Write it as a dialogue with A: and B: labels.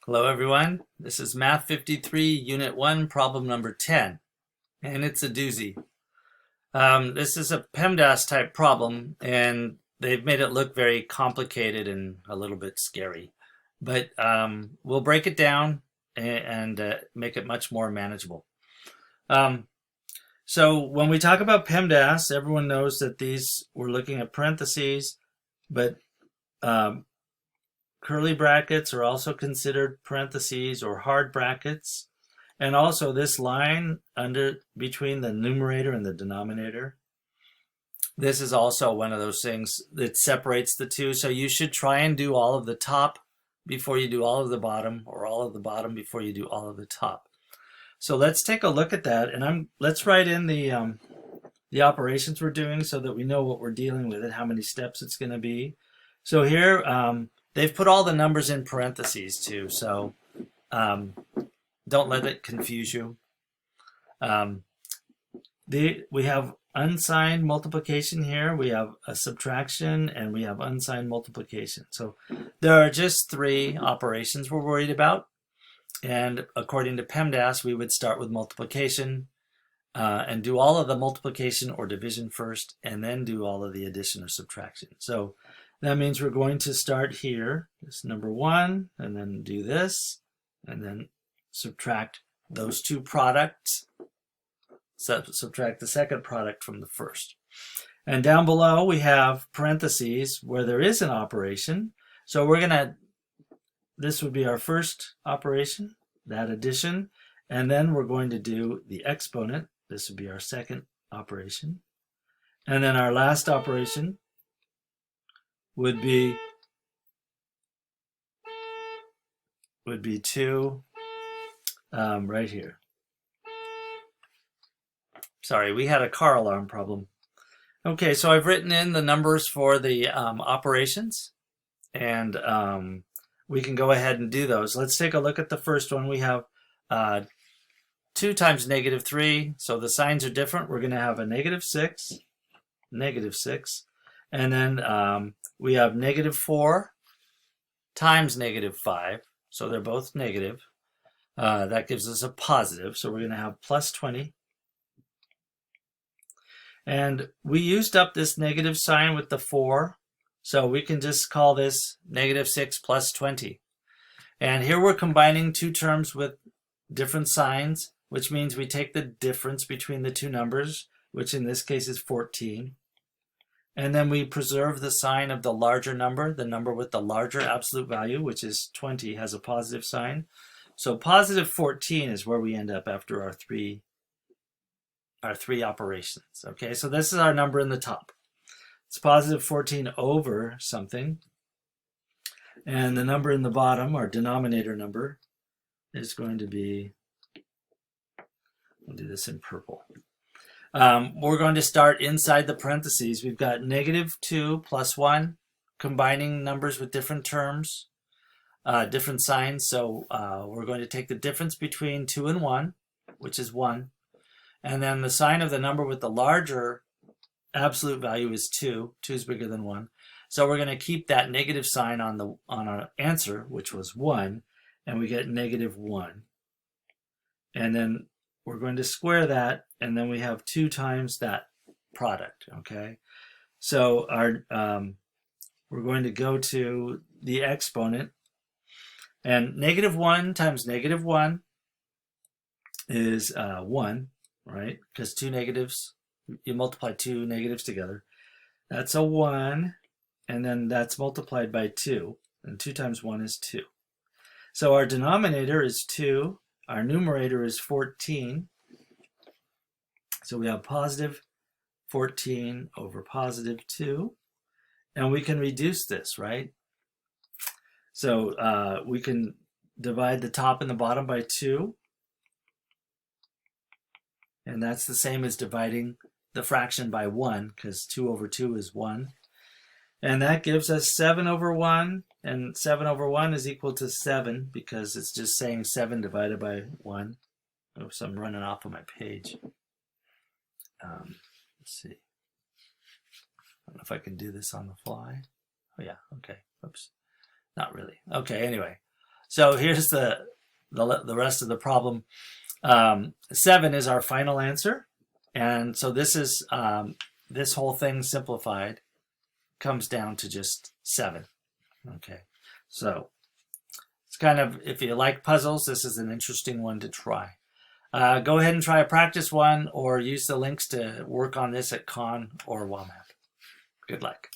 A: Hello everyone, this is Math 53, Unit 1, problem number 10, and it's a doozy. This is a PEMDAS type problem, and they've made it look very complicated and a little bit scary. But we'll break it down and make it much more manageable. So when we talk about PEMDAS, everyone knows that we're looking at parentheses, but curly brackets are also considered parentheses or hard brackets. And also this line between the numerator and the denominator. This is also one of those things that separates the two. So you should try and do all of the top before you do all of the bottom, or all of the bottom before you do all of the top. So let's take a look at that, and let's write in the operations we're doing so that we know what we're dealing with and how many steps it's going to be. So here, they've put all the numbers in parentheses too, so don't let it confuse you. We have unsigned multiplication here, we have a subtraction, and we have unsigned multiplication. So there are just three operations we're worried about. And according to PEMDAS, we would start with multiplication and do all of the multiplication or division first, and then do all of the addition or subtraction. So that means we're going to start here, this number 1, and then do this, and then subtract those two products, subtract the second product from the first. And down below we have parentheses where there is an operation. So this would be our first operation, that addition, and then we're going to do the exponent. This would be our second operation. And then our last operation would be 2 right here. Sorry, we had a car alarm problem. Okay, so I've written in the numbers for the operations, and we can go ahead and do those. Let's take a look at the first one. We have 2 times -3, so the signs are different. We're going to have a -6, and then we have -4 times -5, so they're both negative. That gives us a positive, so we're going to have +20. And we used up this negative sign with the 4, so we can just call this -6 plus 20. And here we're combining two terms with different signs, which means we take the difference between the two numbers, which in this case is 14. And then we preserve the sign of the larger number. The number with the larger absolute value, which is 20, has a positive sign. So positive 14 is where we end up after our three operations. Okay, so this is our number in the top. It's positive 14 over something. And the number in the bottom, our denominator number, is going to be, we'll do this in purple. We're going to start inside the parentheses. We've got -2 plus 1, combining numbers with different terms, different signs. So we're going to take the difference between 2 and 1, which is 1. And then the sign of the number with the larger absolute value is 2. 2 is bigger than 1. So we're going to keep that negative sign on our answer, which was 1, and we get -1. And then we're going to square that, and then we have 2 times that product, okay? So we're going to go to the exponent, and -1 times -1 is 1, right? Because two negatives, you multiply two negatives together. That's a 1, and then that's multiplied by 2, and 2 times 1 is 2. So our denominator is 2, our numerator is 14. So we have positive 14 over positive 2, and we can reduce this, right? So we can divide the top and the bottom by 2, and that's the same as dividing the fraction by 1, because 2 over 2 is 1. And that gives us 7 over 1, and 7 over 1 is equal to 7, because it's just saying 7 divided by 1. Oops, I'm running off of my page. Let's see. I don't know if I can do this on the fly. Oh yeah, okay. Oops. Not really. Okay, anyway. So here's the rest of the problem. 7 is our final answer. And so this is this whole thing simplified comes down to just 7. Okay. So it's kind of, if you like puzzles, this is an interesting one to try. Go ahead and try a practice one or use the links to work on this at Khan or WAMAP. Good luck.